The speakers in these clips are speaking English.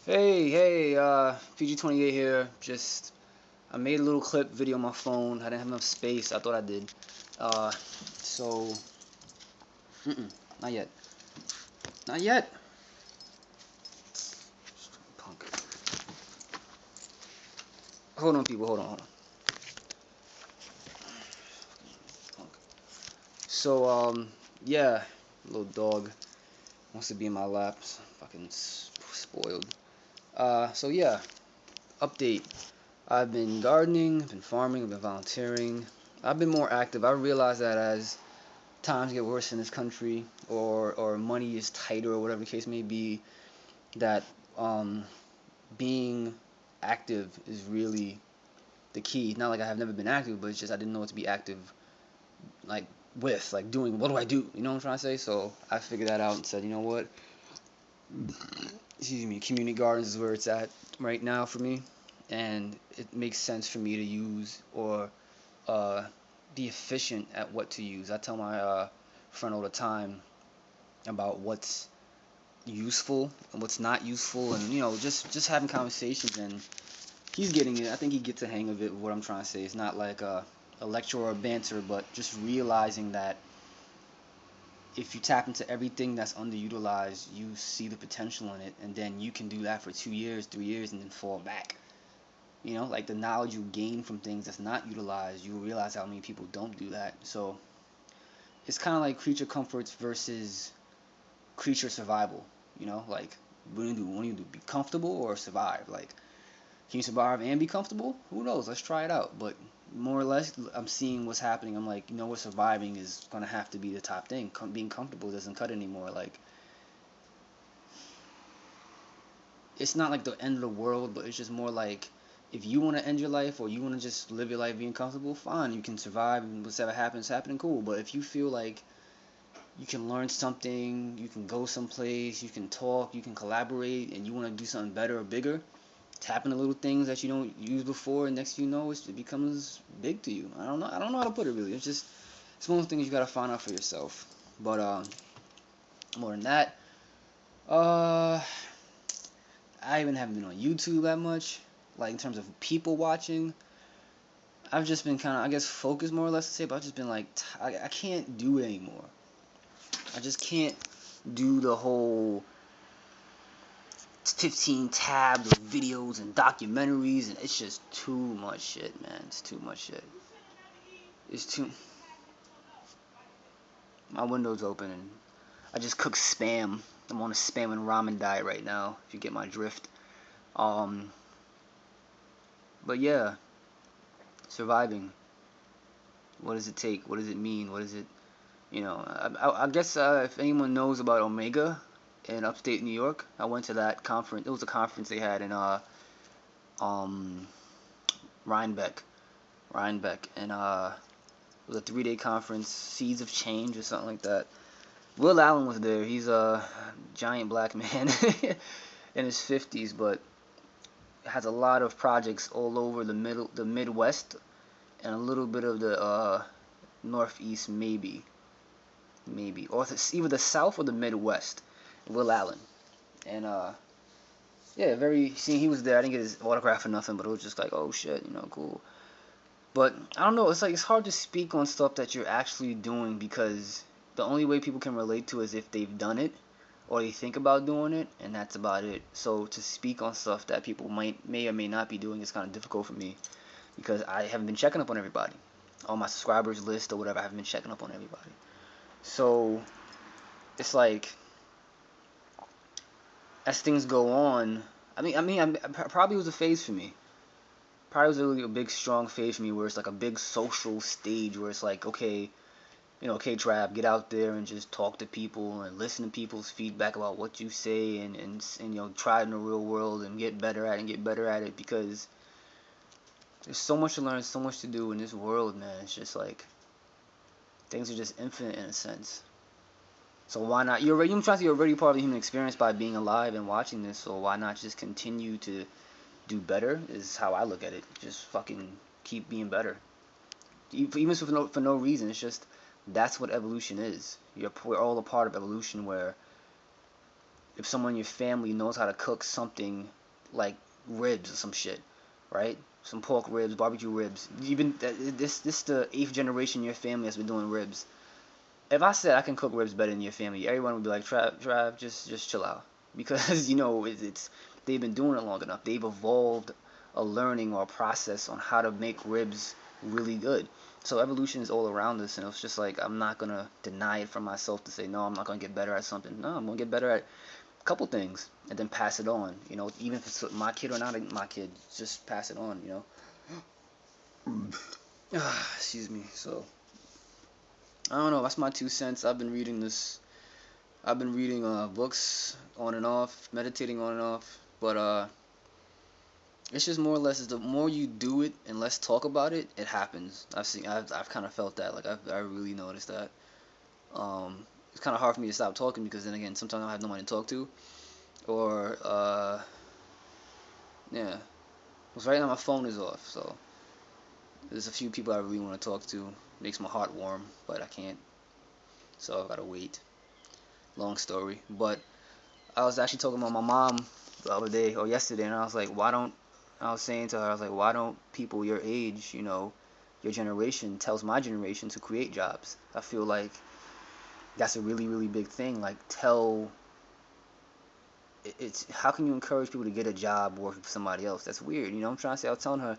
PG28 here. I made a little clip video on my phone. I didn't have enough space. I thought I did. Uh, so, not yet. Not yet. Punk. Hold on, people. Hold on. Punk. So, yeah, little dog wants to be in my lap. Fucking spoiled. So yeah, update. I've been gardening, I've been farming, I've been volunteering. I've been more active. I realize that as times get worse in this country, or money is tighter, or whatever the case may be, that um, being active is really the key. Not like I have never been active, but it's just I didn't know what to be active like like doing. What do I do? You know what I'm trying to say? So I figured that out and said, you know what? Excuse me. Community gardens is where it's at right now for me, and it makes sense for me to use or uh, be efficient at what to use. I tell my friend all the time about what's useful and what's not useful, and just having conversations, and he's getting it. I think he gets the hang of it. What I'm trying to say, it's not like a lecture or a banter, but just realizing that if you tap into everything that's underutilized, you see the potential in it, and then you can do that for 2 years, 3 years, and then fall back. Like the knowledge you gain from things that's not utilized, you realize how many people don't do that. So it's kind of like creature comforts versus creature survival. Like what do you do? What do you do? Be comfortable or survive? Like, can you survive and be comfortable? Who knows? Let's try it out. But more or less, I'm seeing what's happening. I'm like, what, surviving is gonna have to be the top thing. Being comfortable doesn't cut anymore. Like, it's not like the end of the world, but it's just more like, if you want to end your life or you want to just live your life being comfortable, fine, you can survive and whatever happens, happening, cool. But if you feel like you can learn something, you can go someplace, you can talk, you can collaborate, and you want to do something better or bigger, tap into little things that you don't use before, and next thing you know, it becomes big to you. I don't know how to put it really. It's one of the things you gotta find out for yourself. But more than that, uh, I even haven't been on YouTube that much. Like in terms of people watching, I've just been kind of, I guess, focused more or less to say, but I've just been like, I can't do it anymore. I just can't do the whole 15 tabs of videos and documentaries, and it's just too much shit, man. It's too much shit. It's too. My window's open, and I just cook spam. I'm on a spam and ramen diet right now, if you get my drift. Um, but yeah, surviving. What does it take? What does it mean? What is it? I guess if anyone knows about Omega in upstate New York, I went to that conference. It was a conference they had in um Rhinebeck, and it was a 3-day conference, Seeds of Change or something like that. Will Allen was there. He's a giant black man in his 50s, but has a lot of projects all over the Midwest, and a little bit of the Northeast, maybe, or either the South or the Midwest. Will Allen, and yeah, very. See, he was there. I didn't get his autograph or nothing, but it was just like, oh shit, cool. But I don't know. It's like it's hard to speak on stuff that you're actually doing, because the only way people can relate to is if they've done it or they think about doing it, and that's about it. So to speak on stuff that people may or may not be doing is kind of difficult for me, because I haven't been checking up on everybody on my subscribers list or whatever. I haven't been checking up on everybody. So it's like, as things go on, probably was a phase for me. Probably was really a big, strong phase for me, where it's like a big social stage where it's like, okay, K-Trap, get out there and just talk to people and listen to people's feedback about what you say, and try it in the real world and get better at it, because there's so much to learn, so much to do in this world, man. It's just like, things are just infinite in a sense. So why not? I'm trying to say, you're already part of the human experience by being alive and watching this. So why not just continue to do better? Is how I look at it. Just fucking keep being better, even for no reason. It's just, that's what evolution is. We're all a part of evolution, where if someone in your family knows how to cook something like ribs or some shit, right? Some pork ribs, barbecue ribs. Even this the eighth generation in your family has been doing ribs. If I said I can cook ribs better than your family, everyone would be like, Trav, just chill out, because it's they've been doing it long enough. They've evolved a learning or a process on how to make ribs really good. So evolution is all around us, and it's just like I'm not gonna deny it from myself to say no, I'm not gonna get better at something. No, I'm gonna get better at a couple things and then pass it on. Even if it's my kid or not my kid, just pass it on. Excuse me. So I don't know. That's my 2 cents. I've been reading this. I've been reading books on and off, meditating on and off, but it's just more or less is the more you do it and less talk about it, it happens. I've kind of felt that. Like I really noticed that. It's kind of hard for me to stop talking because then again, sometimes I have no one to talk to, or yeah. Because right now my phone is off, so there's a few people I really want to talk to. Makes my heart warm, but I can't, so I gotta wait. Long story, but I was actually talking about my mom the other day or yesterday, and I was like, I was saying to her, I was like, why don't people your age, your generation, tells my generation to create jobs? I feel like that's a really, really big thing. Like, it's how can you encourage people to get a job working for somebody else? That's weird. I'm trying to say. I was telling her,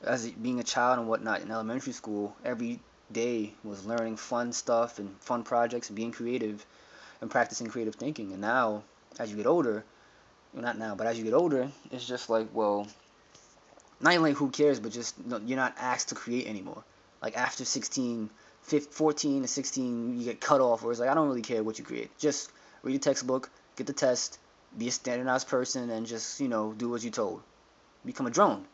as being a child and whatnot in elementary school, every day was learning fun stuff and fun projects and being creative and practicing creative thinking. And now, as you get older, well, not now, but as you get older, it's just like, well, not even like who cares, but just you're not asked to create anymore. Like after 16, 14 to 16, you get cut off, where it's like, I don't really care what you create. Just read a textbook, get the test, be a standardized person, and just, do what you're told. Become a drone.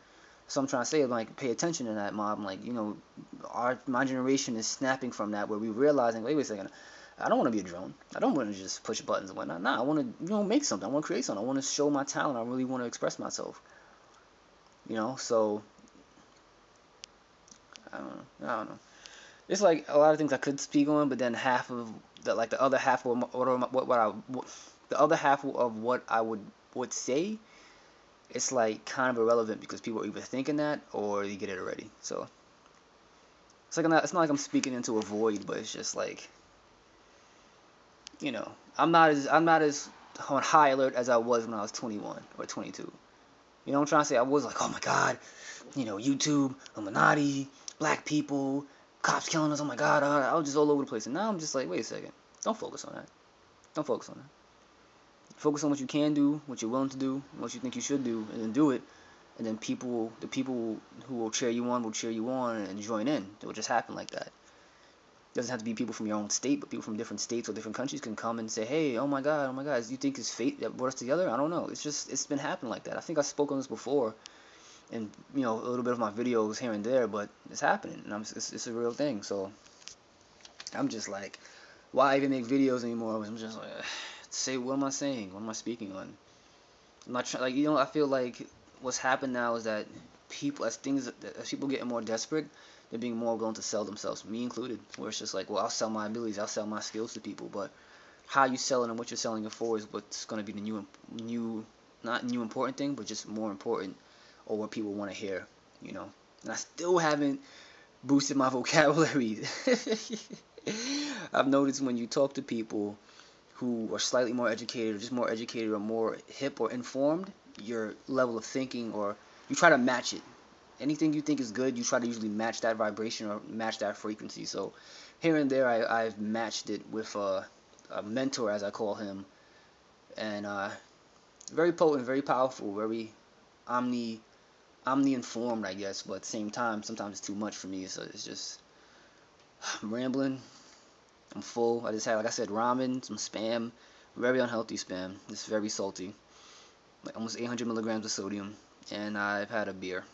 So I'm trying to say, like, pay attention to that, Mom. Like, my generation is snapping from that, where we're realizing, wait a second, I don't want to be a drone. I don't want to just push buttons and whatnot. Nah, I want to, make something. I want to create something. I want to show my talent. I really want to express myself. So I don't know. It's like a lot of things I could speak on, but then half of the other half of the other half of what I would say, it's like kind of irrelevant because people are either thinking that or you get it already. So it's not like I'm speaking into a void, but it's just like, I'm not as on high alert as I was when I was 21 or 22. What I'm trying to say? I was like, oh my God, YouTube, Illuminati, black people, cops killing us. Oh my God, I was just all over the place. And now I'm just like, wait a second, don't focus on that. Don't focus on that. Focus on what you can do, what you're willing to do, what you think you should do, and then do it. And then the people who will cheer you on and join in. It will just happen like that. It doesn't have to be people from your own state, but people from different states or different countries can come and say, hey, oh my God, you think it's fate that brought us together? I don't know. It's been happening like that. I think I spoke on this before, and a little bit of my videos here and there, but it's happening, and it's a real thing. So I'm just like, why even make videos anymore? I'm just like, say, what am I saying? What am I speaking on? I'm not trying, I feel like what's happened now is that as people getting more desperate, they're being more willing to sell themselves, me included. Where it's just like, well, I'll sell my abilities, I'll sell my skills to people, but how you sell it and what you're selling it for is what's going to be the not new important thing, but just more important, or what people want to hear. And I still haven't boosted my vocabulary. I've noticed when you talk to people who are slightly more educated, or just more educated, or more hip or informed, your level of thinking, or you try to match it. Anything you think is good, you try to usually match that vibration or match that frequency. So here and there, I've matched it with a mentor, as I call him, and very potent, very powerful, very omni-informed, I guess. But at the same time, sometimes it's too much for me. So it's just I'm rambling. I'm full. I just had, like I said, ramen, some spam, very unhealthy spam. It's very salty, like almost 800 milligrams of sodium, and I've had a beer.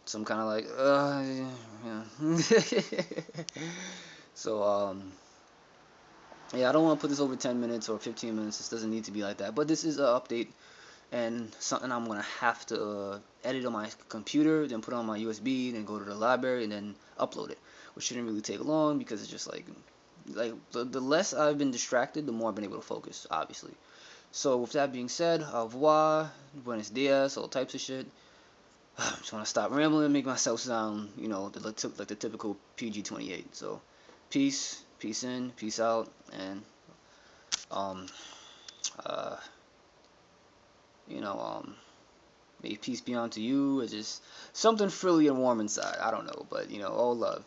So I'm kind of like, yeah. So yeah, I don't want to put this over 10 minutes or 15 minutes. This doesn't need to be like that. But this is an update and something I'm gonna have to edit on my computer, then put it on my USB, then go to the library, and then upload it, which shouldn't really take long because it's just like like the less I've been distracted, the more I've been able to focus, obviously. So with that being said, au revoir, buenos dias, all types of shit. I just want to stop rambling and make myself sound, you know, like the typical PG-28. So, peace in, peace out, and um, uh, you know, may peace be unto you, or just something frilly and warm inside. I don't know, but you know, all love.